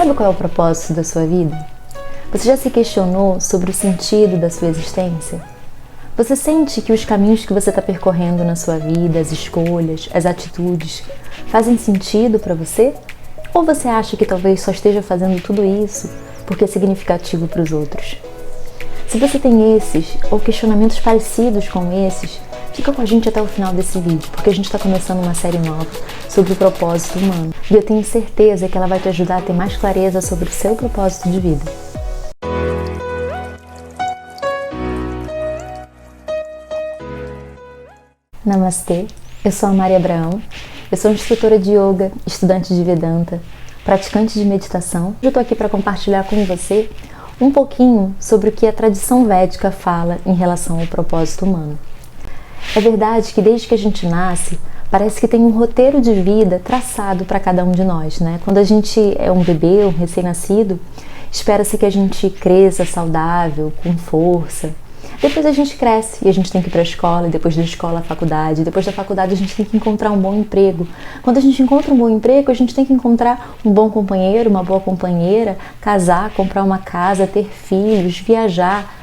sabe qual é o propósito da sua vida? Você já se questionou sobre o sentido da sua existência? Você sente que os caminhos que você está percorrendo na sua vida, as escolhas, as atitudes, fazem sentido para você? Ou você acha que talvez só esteja fazendo tudo isso porque é significativo para os outros? Se você tem esses ou questionamentos parecidos com esses, fica com a gente até o final desse vídeo, porque a gente está começando uma série nova sobre o propósito humano. E eu tenho certeza que ela vai te ajudar a ter mais clareza sobre o seu propósito de vida. Namastê, eu sou a Mari Abraão, eu sou instrutora de yoga, estudante de Vedanta, praticante de meditação. Eu estou aqui para compartilhar com você um pouquinho sobre o que a tradição védica fala em relação ao propósito humano. É verdade que desde que a gente nasce, parece que tem um roteiro de vida traçado para cada um de nós, né? Quando a gente é um bebê, um recém-nascido, espera-se que a gente cresça saudável, com força. Depois a gente cresce e a gente tem que ir para a escola, e depois da escola a faculdade, depois da faculdade a gente tem que encontrar um bom emprego. Quando a gente encontra um bom emprego, a gente tem que encontrar um bom companheiro, uma boa companheira, casar, comprar uma casa, ter filhos, viajar.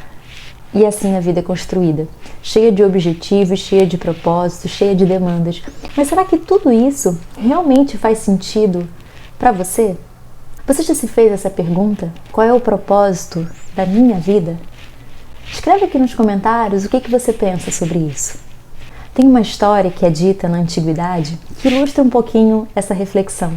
E assim a vida é construída, cheia de objetivos, cheia de propósitos, cheia de demandas. Mas será que tudo isso realmente faz sentido para você? Você já se fez essa pergunta? Qual é o propósito da minha vida? Escreve aqui nos comentários o que você pensa sobre isso. Tem uma história que é dita na antiguidade que ilustra um pouquinho essa reflexão.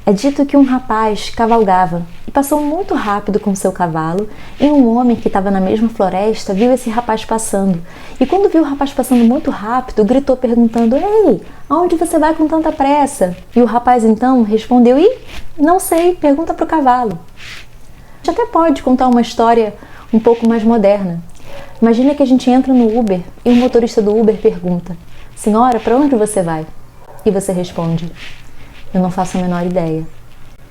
É dito que um rapaz cavalgava e passou muito rápido com seu cavalo e um homem que estava na mesma floresta viu esse rapaz passando. E quando viu o rapaz passando muito rápido, gritou perguntando: "Ei, aonde você vai com tanta pressa?" E o rapaz então respondeu: "Não sei, pergunta para o cavalo." A gente até pode contar uma história um pouco mais moderna. Imagina que a gente entra no Uber e o motorista do Uber pergunta: "Senhora, para onde você vai?" E você responde: "Eu não faço a menor ideia."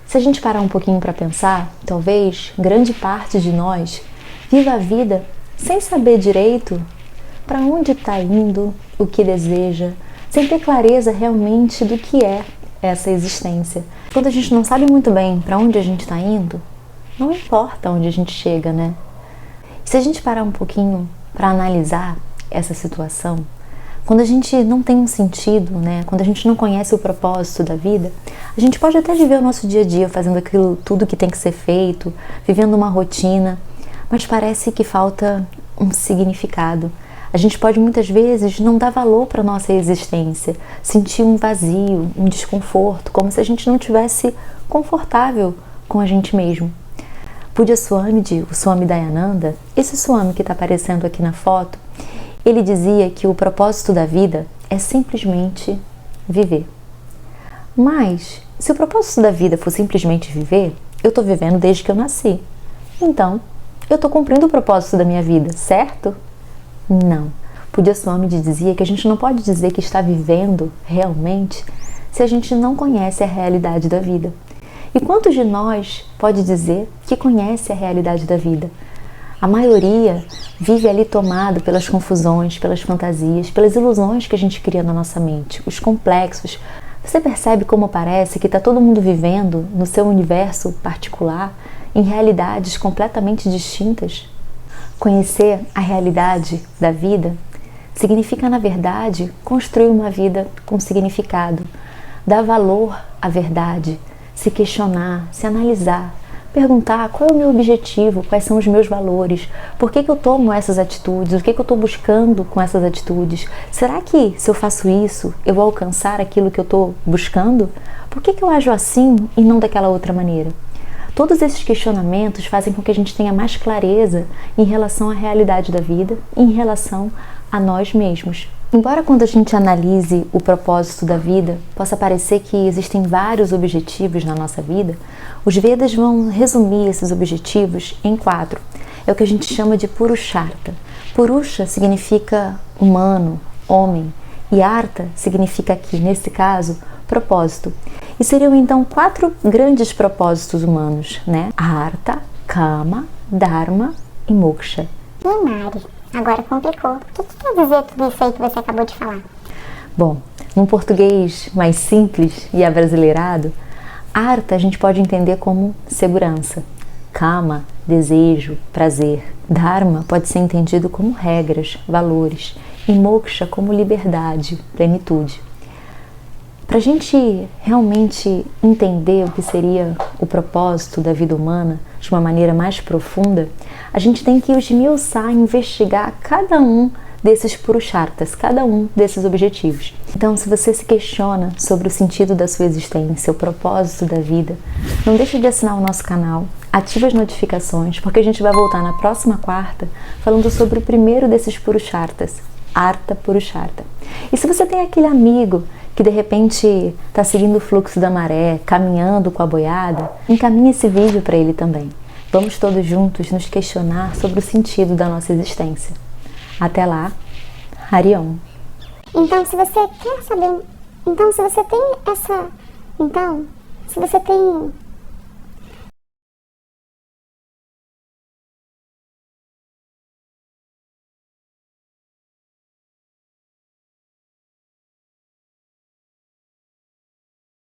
Se a gente parar um pouquinho para pensar, talvez grande parte de nós viva a vida sem saber direito para onde está indo, o que deseja, sem ter clareza realmente do que é essa existência. Quando a gente não sabe muito bem para onde a gente está indo, não importa onde a gente chega, né? Se a gente parar um pouquinho para analisar essa situação, quando a gente não tem um sentido, né? Quando a gente não conhece o propósito da vida, a gente pode até viver o nosso dia a dia fazendo aquilo tudo que tem que ser feito, vivendo uma rotina, mas parece que falta um significado. A gente pode muitas vezes não dar valor para a nossa existência, sentir um vazio, um desconforto, como se a gente não tivesse confortável com a gente mesmo. Pujya Swamiji, o Swami Dayananda, esse Swami que está aparecendo aqui na foto, ele dizia que o propósito da vida é simplesmente viver. Mas, se o propósito da vida for simplesmente viver, eu estou vivendo desde que eu nasci. Então, eu estou cumprindo o propósito da minha vida, certo? Não. Pujya Swamiji dizia que a gente não pode dizer que está vivendo realmente se a gente não conhece a realidade da vida. E quantos de nós pode dizer que conhece a realidade da vida? A maioria vive ali tomado pelas confusões, pelas fantasias, pelas ilusões que a gente cria na nossa mente, os complexos. Você percebe como parece que está todo mundo vivendo no seu universo particular, em realidades completamente distintas? Conhecer a realidade da vida significa, na verdade, construir uma vida com significado, dar valor à verdade, se questionar, se analisar, perguntar qual é o meu objetivo, quais são os meus valores, por que eu tomo essas atitudes, o que eu estou buscando com essas atitudes, será que se eu faço isso eu vou alcançar aquilo que eu estou buscando? Por que eu ajo assim e não daquela outra maneira? Todos esses questionamentos fazem com que a gente tenha mais clareza em relação à realidade da vida e em relação a nós mesmos. Embora quando a gente analise o propósito da vida, possa parecer que existem vários objetivos na nossa vida, os Vedas vão resumir esses objetivos em 4. É o que a gente chama de Purushartha. Purusha significa humano, homem, e Artha significa aqui, nesse caso, propósito. E seriam então 4 grandes propósitos humanos, né? Artha, Kama, Dharma e Moksha. Mari, agora complicou. O que quer dizer tudo isso aí que você acabou de falar? Bom, num português mais simples e abrasileirado, Artha a gente pode entender como segurança, Kama, desejo, prazer. Dharma pode ser entendido como regras, valores, e Moksha como liberdade, plenitude. Para a gente realmente entender o que seria o propósito da vida humana de uma maneira mais profunda, a gente tem que esmiuçar, investigar cada um desses Purusharthas, cada um desses objetivos. Então, se você se questiona sobre o sentido da sua existência, o propósito da vida, não deixe de assinar o nosso canal, ative as notificações, porque a gente vai voltar na próxima quarta falando sobre o primeiro desses Purusharthas, Artha Purushartha. E se você tem aquele amigo que de repente está seguindo o fluxo da maré, caminhando com a boiada, encaminhe esse vídeo para ele também. Vamos todos juntos nos questionar sobre o sentido da nossa existência. Até lá, Hariom. Então, se você quer saber... Então, se você tem essa... Então, se você tem